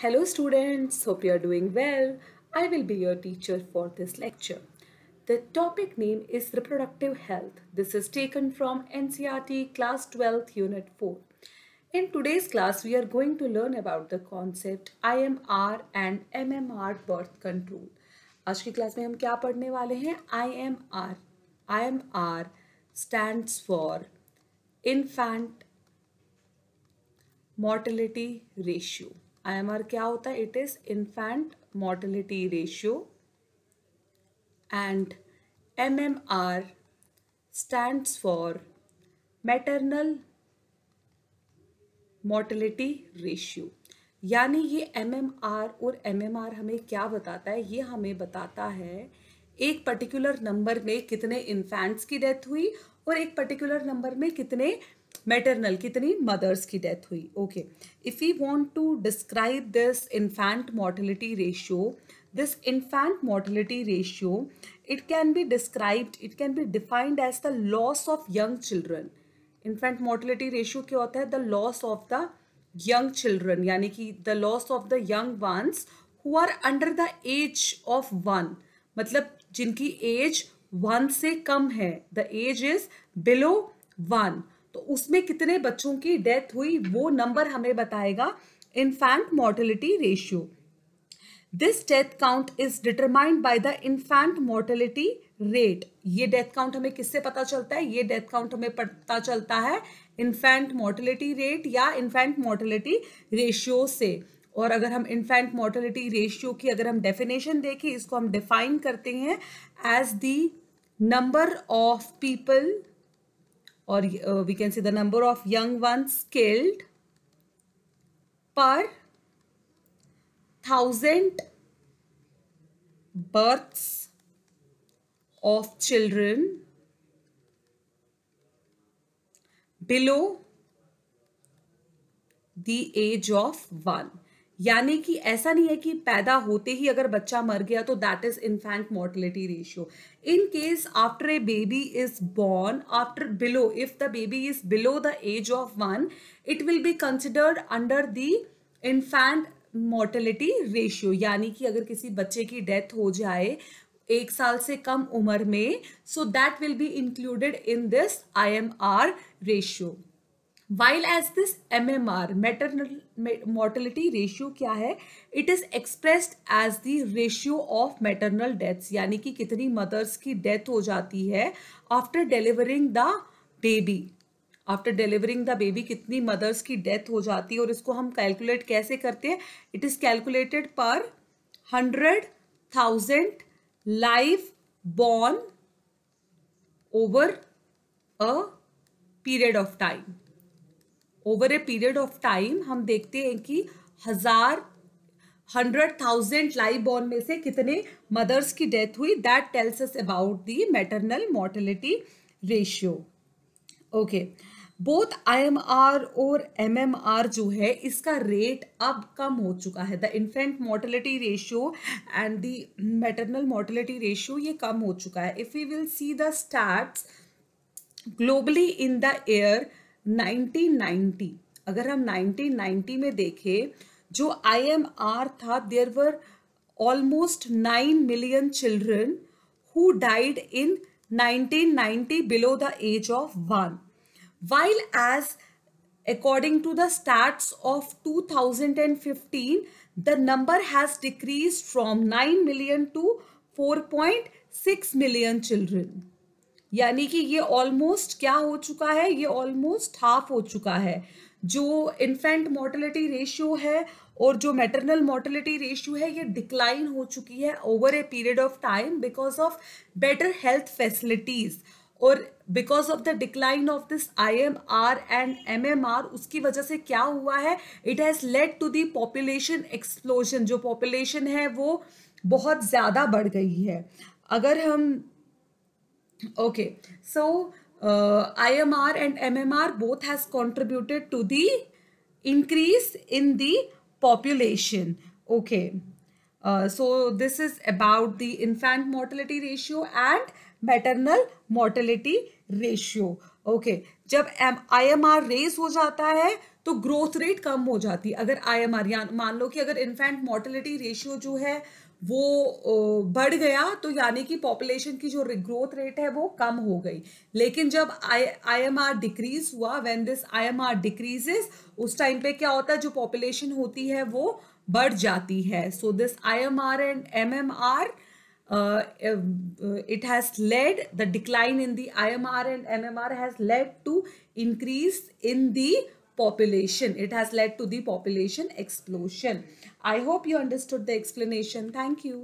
Hello students, hope you are doing well. I will be your teacher for this lecture. The topic name is reproductive health. This is taken from NCERT class 12th unit 4. In today's class we are going to learn about the concept IMR and MMR birth control. आज की class में हम क्या पढ़ने वाले हैं? IMR. IMR stands for infant mortality ratio. IMR क्या होता है? It is infant mortality ratio and MMR stands for maternal mortality ratio. यानी ये MMR और MMR हमें क्या बताता है? ये हमें बताता है एक पर्टिकुलर नंबर में कितने इन्फेंट्स की डेथ हुई और एक पर्टिकुलर नंबर में कितने मैटरनल कितनी मदर्स की डेथ हुई. Okay, if we want to describe this infant mortality ratio, this infant mortality ratio, it can be defined as the loss of young children. infant mortality ratio क्या होता है? The loss of the young children, यानी कि the loss of the young ones who are under the age of 1, मतलब जिनकी as 1 से कम है. the age is below 1, तो उसमें कितने बच्चों की डेथ हुई वो नंबर हमें बताएगा infant mortality ratio. This death count is determined by the infant mortality rate. ये डेथ काउंट हमें किससे पता चलता है? ये डेथ काउंट हमें पता चलता है इन्फेंट मोर्टेलिटी रेट या इन्फेंट मोर्टेलिटी रेशियो से. और अगर हम इन्फेंट मोर्टेलिटी रेशियो की अगर हम डेफिनेशन देखें, इसको हम डिफाइन करते हैं as the number of people or we can say the number of young ones killed per 1000 births of children below the age of 1. यानी कि ऐसा नहीं है कि पैदा होते ही अगर बच्चा मर गया तो that is infant mortality ratio. In case after a baby is born after below, if the baby is below the age of 1, it will be considered under the infant mortality ratio. यानी कि अगर किसी बच्चे की death हो जाए 1 साल से कम उम्र में, so that will be included in this IMR ratio. While as this MMR maternal mortality ratio क्या है? It is expressed as the ratio of maternal deaths, यानी कि कितनी मदर्स की डेथ हो जाती है after delivering the baby. After delivering the baby कितनी मदर्स की डेथ हो जाती है और इसको हम कैलकुलेट कैसे करते हैं? इट इज कैलकुलेटेड पर 100,000 life born over a period of time. Over a period of time हम देखते हैं कि 100,000 लाइव बॉर्न में से कितने मदर्स की डेथ हुई. That tells us about the maternal mortality ratio. Okay, both IMR और MMR जो है इसका रेट अब कम हो चुका है. The infant mortality ratio and the maternal mortality ratio ये कम हो चुका है. If we will see the stats globally in the year 1990, अगर हम 1990 में देखें जो IMR था, there were almost 9 million children who died in 1990 below the age of 1, while as according to the stats of 2015 the number has decreased from 9 million to 4.6 million children. यानी कि ये almost क्या हो चुका है? ये ऑलमोस्ट हाफ हो चुका है. जो इन्फेंट मोर्टेलिटी रेशियो है और जो मैटरनल मोर्टेलिटी रेशियो है ये डिक्लाइन हो चुकी है over a period of time because of better health facilities और because of the decline of this IMR and MMR. उसकी वजह से क्या हुआ है? It has led to the population explosion. जो पॉपुलेशन है वो बहुत ज्यादा बढ़ गई है. अगर हम okay, so IMR and MMR both has contributed to the increase in the population. Okay, so this is about the infant mortality ratio and maternal mortality ratio. Okay, जब IMR रेज हो जाता है तो ग्रोथ रेट कम हो जाती है। अगर IMR मान लो कि अगर इन्फेंट मोर्टेलिटी रेशियो जो है वो बढ़ गया, तो यानी कि पॉपुलेशन की जो ग्रोथ रेट है वो कम हो गई। लेकिन जब IMR डिक्रीज हुआ, व्हेन दिस IMR डिक्रीजेस, उस टाइम पे क्या होता है, जो पॉपुलेशन होती है वो बढ़ जाती है। So this IMR and MMR, it has led, the decline in the IMR and MMR has led to increase in the population. It has led to the population explosion. I hope you understood the explanation. Thank you.